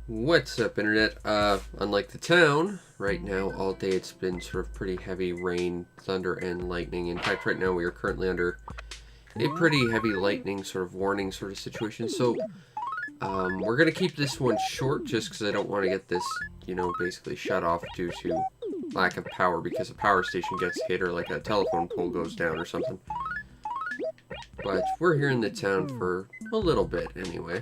What's up, Internet? Unlike the town, right now, all day it's been sort of pretty heavy rain, thunder, and lightning. In fact, right now we are currently under a pretty heavy lightning sort of warning sort of situation. So, we're going to keep this one short just because I don't want to get this, basically shut off due to lack of power because a power station gets hit or like a telephone pole goes down or something. But we're here in the town for a little bit anyway.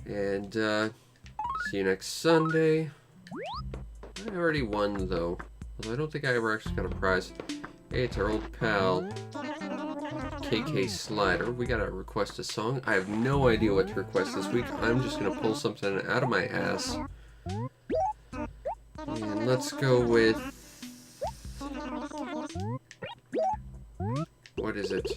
And, see you next Sunday. I already won, though. Although I don't think I ever actually got a prize. Hey, it's our old pal, KK Slider. We gotta request a song. I have no idea what to request this week. I'm just gonna pull something out of my ass. And let's go with... what is it?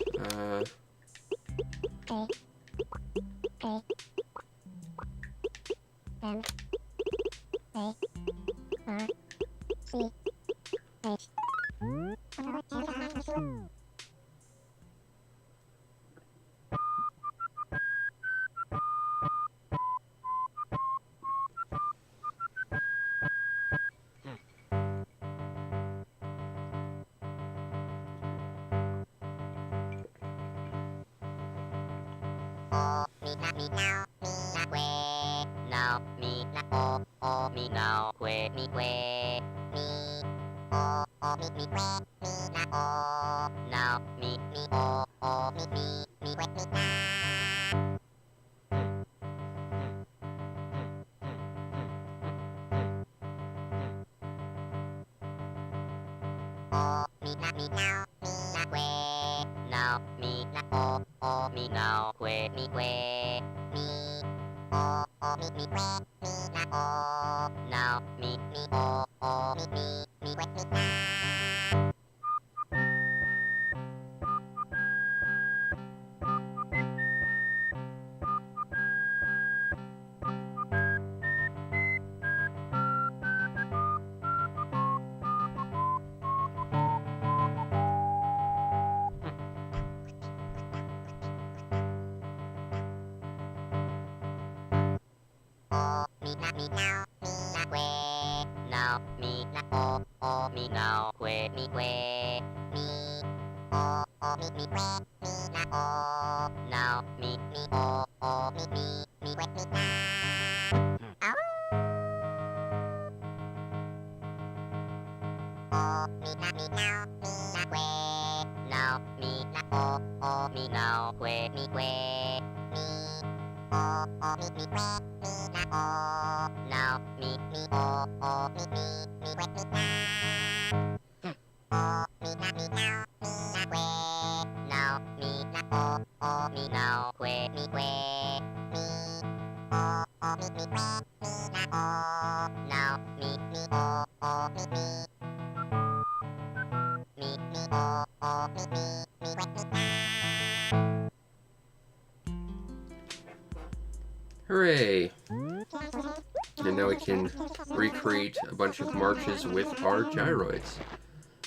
Hooray! And now we can recreate a bunch of marches with our gyroids.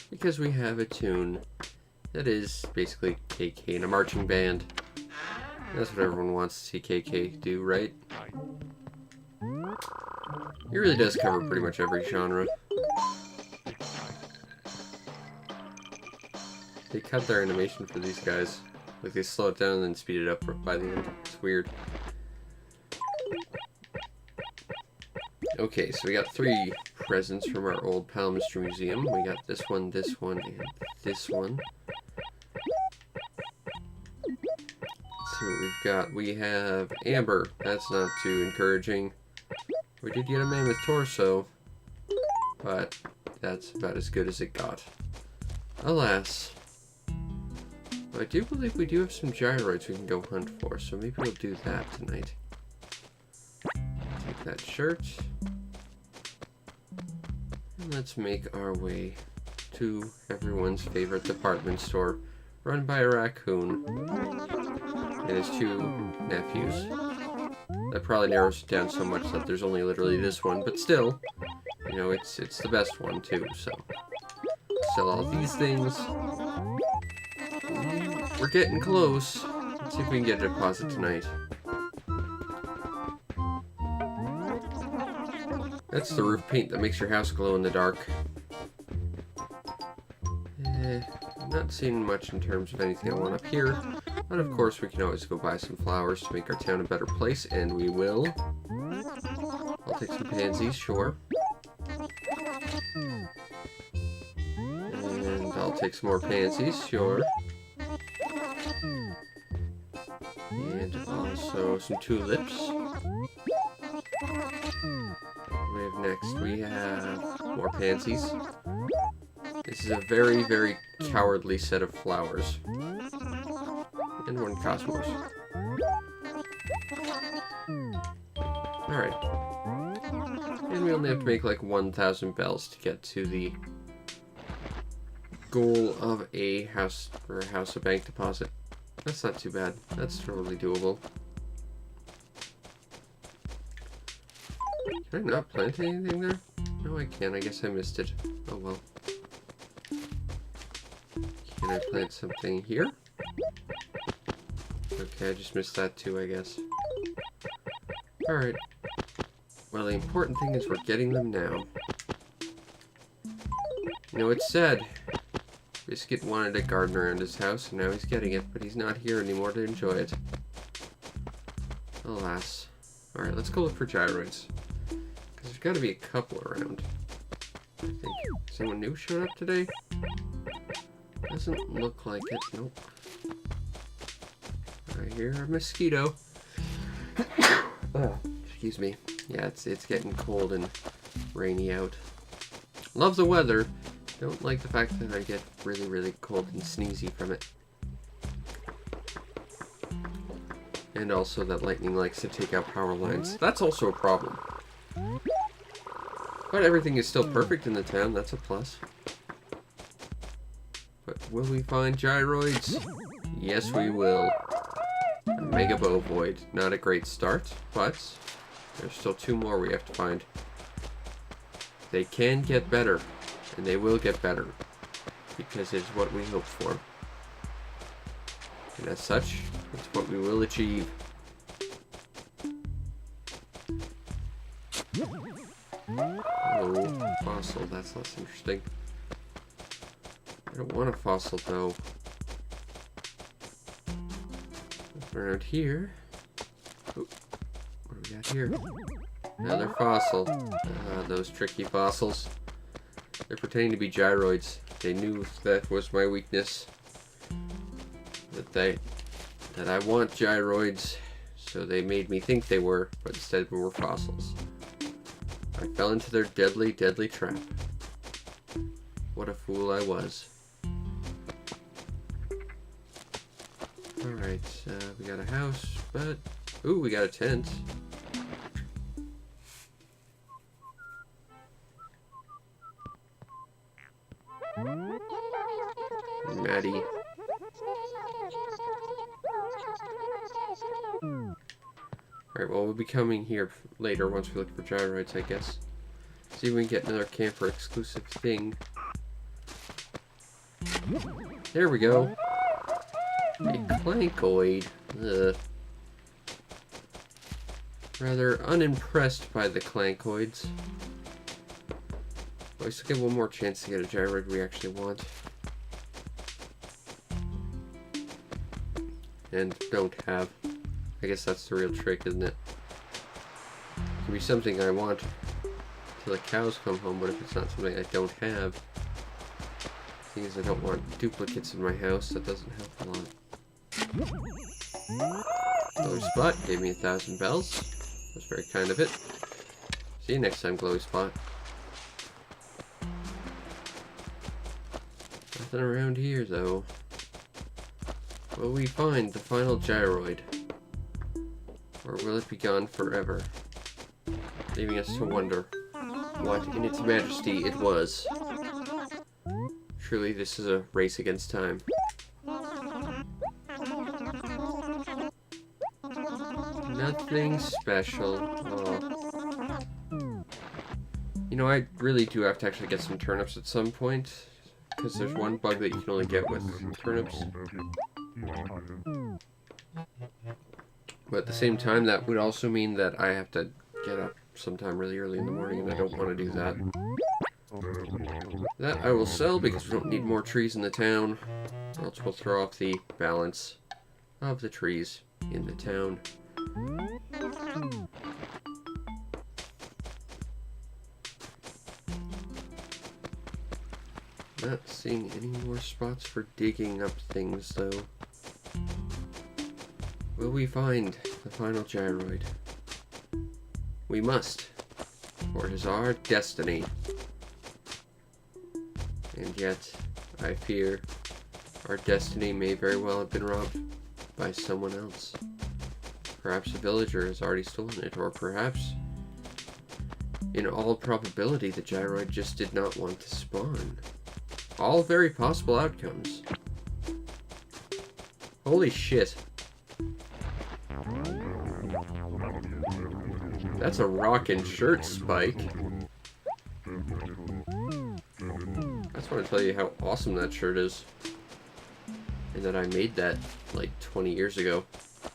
Because we have a tune that is basically KK in a marching band. That's what everyone wants to see KK do, right? He really does cover pretty much every genre. They cut their animation for these guys. Like they slow it down and then speed it up by the end. It's weird. Okay, so we got 3 presents from our old pal Mr. Museum. We got this one, and this one. So we've got, we have Amber. That's not too encouraging. We did get a mammoth torso, but that's about as good as it got. Alas. I do believe we do have some gyroids we can go hunt for, so maybe we'll do that tonight. Take that shirt. And let's make our way to everyone's favorite department store, run by a raccoon and his 2 nephews. That probably narrows it down so much that there's only literally this one, but still, it's the best one too, so. Sell all these things. We're getting close. Let's see if we can get a deposit tonight. That's the roof paint that makes your house glow in the dark. I'm not seeing much in terms of anything I want up here. But of course, we can always go buy some flowers to make our town a better place, and we will. I'll take some pansies, sure. And I'll take some more pansies, sure. And also some tulips. We have next, we have more pansies. This is a very, very cowardly set of flowers. And one cosmos. Alright. And we only have to make like 1,000 bells to get to the goal of a house, or a house of bank deposit. That's not too bad. That's totally doable. Can I not plant anything there? No, I can't. I guess I missed it. Oh well. Can I plant something here? Okay, I just missed that too, I guess. Alright. Well, the important thing is we're getting them now. You know, it's sad. Biscuit wanted a garden around his house, and now he's getting it, but he's not here anymore to enjoy it. Alas. Alright, let's go look for gyroids. Because there's got to be a couple around. I think. Someone new showed up today? Doesn't look like it. Nope. I hear a mosquito. Excuse me. Yeah, it's getting cold and rainy out. Love the weather. Don't like the fact that I get really, really cold and sneezy from it. And also that lightning likes to take out power lines. That's also a problem. But everything is still perfect in the town. That's a plus. But will we find gyroids? Yes, we will. A Mega Bovoid. Not a great start, but there's still 2 more we have to find. They can get better, and they will get better, because it's what we hope for. And as such, it's what we will achieve. Oh, fossil. That's less interesting. I don't want a fossil, though. Around here. Oh, what do we got here? Another fossil. Those tricky fossils. They're pretending to be gyroids. They knew that was my weakness. That I want gyroids, so they made me think they were, but instead we were fossils. I fell into their deadly, deadly trap. What a fool I was. Alright, we got a house, but... Ooh, we got a tent. Maddie. Alright, well, we'll be coming here later once we look for gyroids, I guess. See if we can get another camper exclusive thing. There we go. A clankoid. Ugh. Rather unimpressed by the clankoids. Well, we still get one more chance to get a gyroid we actually want. And don't have. I guess that's the real trick, isn't it? It can be something I want till the cows come home, but if it's not something I don't have, the thing is I don't want duplicates in my house. That doesn't help a lot. Glowy Spot gave me 1,000 bells. That's very kind of it. See you next time, Glowy Spot. Nothing around here, though. Will we find the final gyroid? Or will it be gone forever? Leaving us to wonder what in its majesty it was. Truly, this is a race against time. Nothing special. Oh. You know, I really do have to actually get some turnips at some point. Because there's one bug that you can only get with turnips. But at the same time, that would also mean that I have to get up sometime really early in the morning, and I don't want to do that. That I will sell because we don't need more trees in the town, or else we'll throw off the balance of the trees in the town. Not seeing any more spots for digging up things, though. Will we find the final gyroid? We must, for it is our destiny. And yet, I fear our destiny may very well have been robbed by someone else. Perhaps a villager has already stolen it, or perhaps, in all probability, the gyroid just did not want to spawn. All very possible outcomes. Holy shit. That's a rockin' shirt, Spike. I just want to tell you how awesome that shirt is. And that I made that like 20 years ago.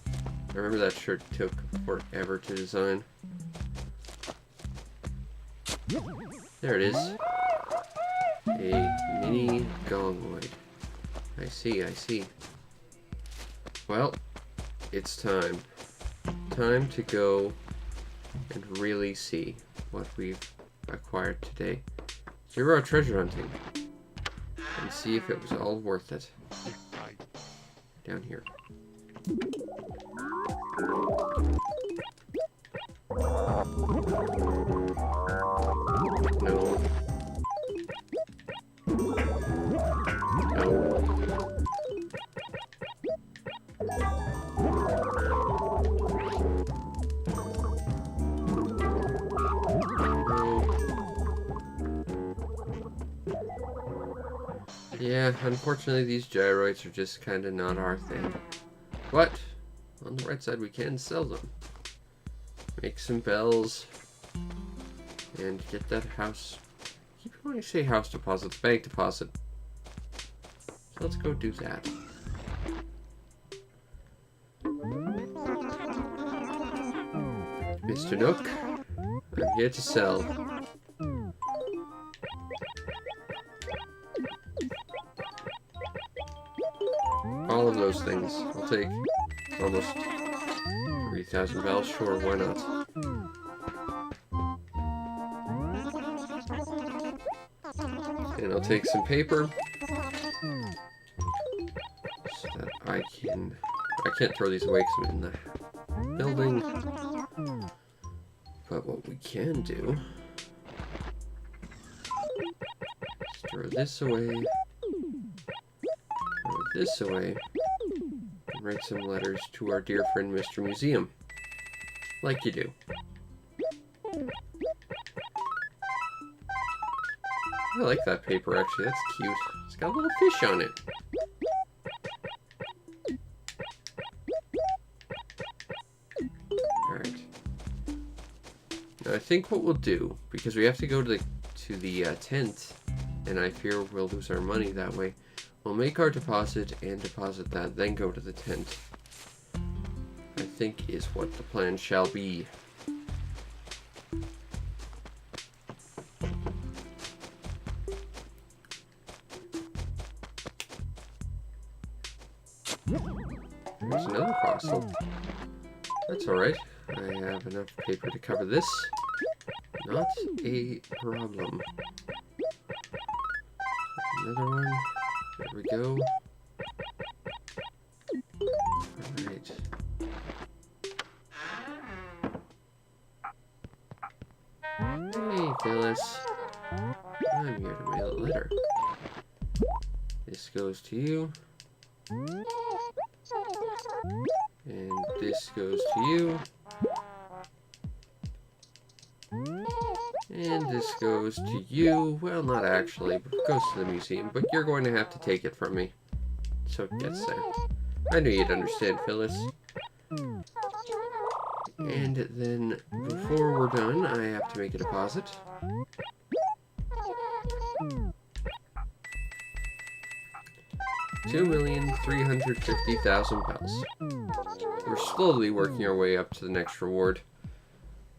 I remember that shirt took forever to design. There it is. A mini gongoid. I see, I see. Well, it's time. Time to go and really see what we've acquired today. Zero treasure hunting. And see if it was all worth it. Down here. No. No. Yeah, unfortunately these gyroids are just kind of not our thing. But, on the right side we can sell them. Make some bells. And get that house. I keep wanting to say house deposits, bank deposit. So let's go do that. Mr. Nook, I'm here to sell. All of those things. I'll take almost 3,000 bells. Sure, why not? And I'll take some paper so that I can't throw these away because I'm in the building. But what we can do is throw this away. This away, and write some letters to our dear friend Mr. Museum, like you do. I like that paper, actually. That's cute. It's got a little fish on it. Alright. Now, I think what we'll do, because we have to go to the tent, and I fear we'll lose our money that way, we'll make our deposit and deposit that, then go to the tent. I think is what the plan shall be. There's another fossil. That's alright. I have enough paper to cover this. Not a problem. Another one. There we go. Alright. Hey, Phyllis. I'm here to mail a letter. This goes to you. And this goes to you. And this goes to you. Well, not actually, but it goes to the museum. But you're going to have to take it from me. So it gets there. I knew you'd understand, Phyllis. And then, before we're done, I have to make a deposit. $2,350,000 bells. We're slowly working our way up to the next reward.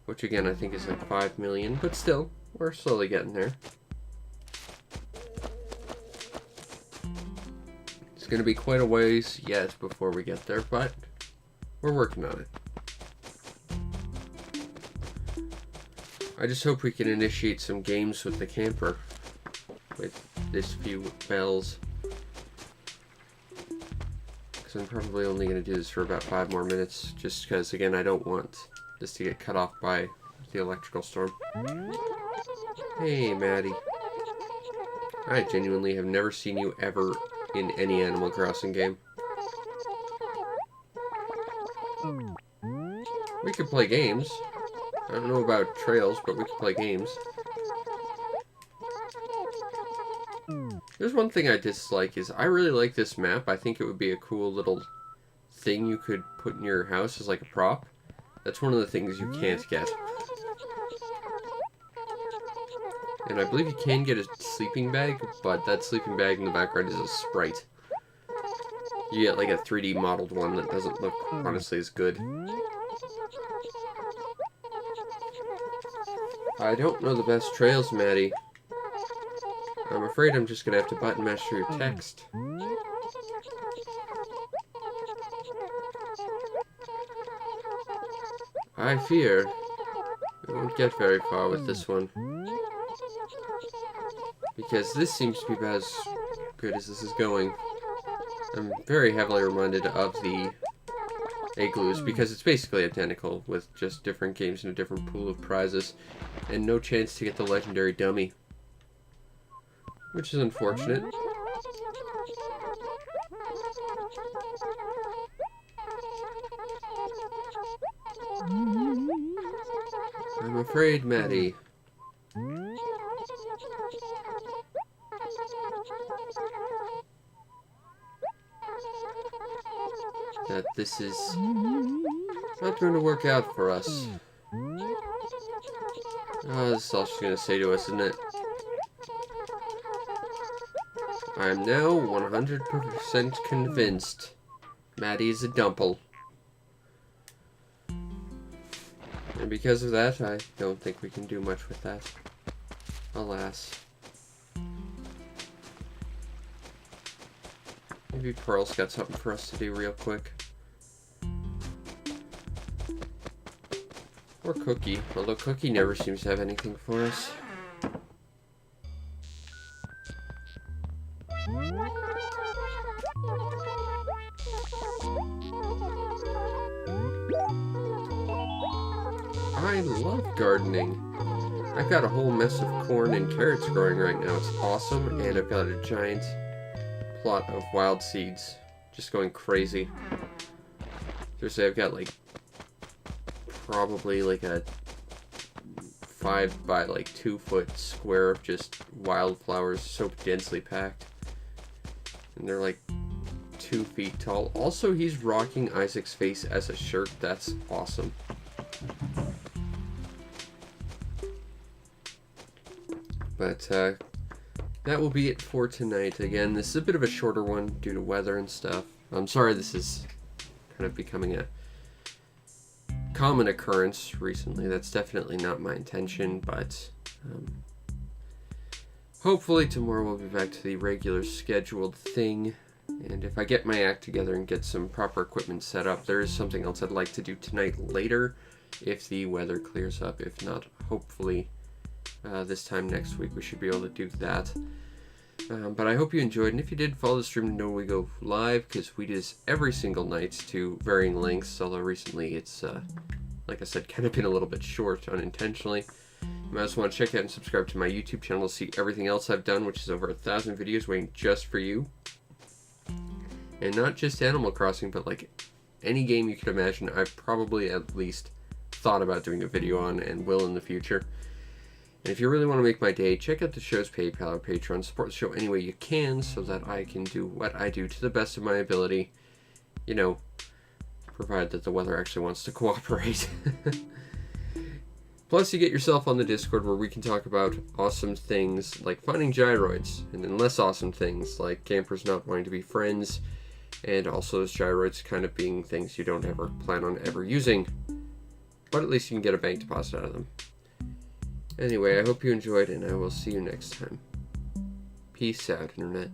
which again I think is like 5 million, but still, we're slowly getting there. It's going to be quite a ways yet before we get there, but we're working on it. I just hope we can initiate some games with the camper with this few bells. Because I'm probably only going to do this for about 5 more minutes, just because, again, I don't want this to get cut off by the electrical storm. Hey, Maddie. I genuinely have never seen you ever in any Animal Crossing game. We could play games. I don't know about trails, but we could play games. There's one thing I dislike is I really like this map. I think it would be a cool little thing you could put in your house as like a prop. That's one of the things you can't get. And I believe you can get a sleeping bag, but that sleeping bag in the background is a sprite. You get like a 3D modeled one that doesn't look honestly as good. I don't know the best trails, Maddie. I'm afraid I'm just gonna have to button mash through your text. I fear we won't get very far with this one. Because this seems to be about as good as this is going. I'm very heavily reminded of the igloos because it's basically identical with just different games and a different pool of prizes and no chance to get the legendary dummy, which is unfortunate. I'm afraid, Maddie, that this is not going to work out for us. Oh, this is all she's going to say to us, isn't it? I am now 100% convinced Maddie is a Dumple. And because of that, I don't think we can do much with that. Alas. Maybe Pearl's got something for us to do real quick. Or Cookie, although Cookie never seems to have anything for us. I love gardening. I've got a whole mess of corn and carrots growing right now. It's awesome, and I've got a giant plot of wild seeds just going crazy. Seriously, I've got like probably like a 5 by like 2 foot square of just wildflowers so densely packed. And they're like 2 feet tall. Also, he's rocking Isaac's face as a shirt. That's awesome. But that will be it for tonight. Again, this is a bit of a shorter one due to weather and stuff. I'm sorry this is kind of becoming a common occurrence recently. That's definitely not my intention, but hopefully tomorrow we'll be back to the regular scheduled thing. And if I get my act together and get some proper equipment set up, there is something else I'd like to do tonight later if the weather clears up. If not, hopefully this time next week we should be able to do that. But I hope you enjoyed, and if you did, follow the stream to know when we go live, because we do this every single night to varying lengths, although recently it's, like I said, kind of been a little bit short unintentionally. You might also want to check out and subscribe to my YouTube channel to see everything else I've done, which is over 1,000 videos waiting just for you. And not just Animal Crossing, but like any game you could imagine, I've probably at least thought about doing a video on and will in the future. And if you really want to make my day, check out the show's PayPal or Patreon. Support the show any way you can so that I can do what I do to the best of my ability. You know, provided that the weather actually wants to cooperate. Plus, you get yourself on the Discord where we can talk about awesome things like finding gyroids, and then less awesome things like campers not wanting to be friends, and also those gyroids kind of being things you don't ever plan on ever using. But at least you can get a bank deposit out of them. Anyway, I hope you enjoyed, and I will see you next time. Peace out, Internet.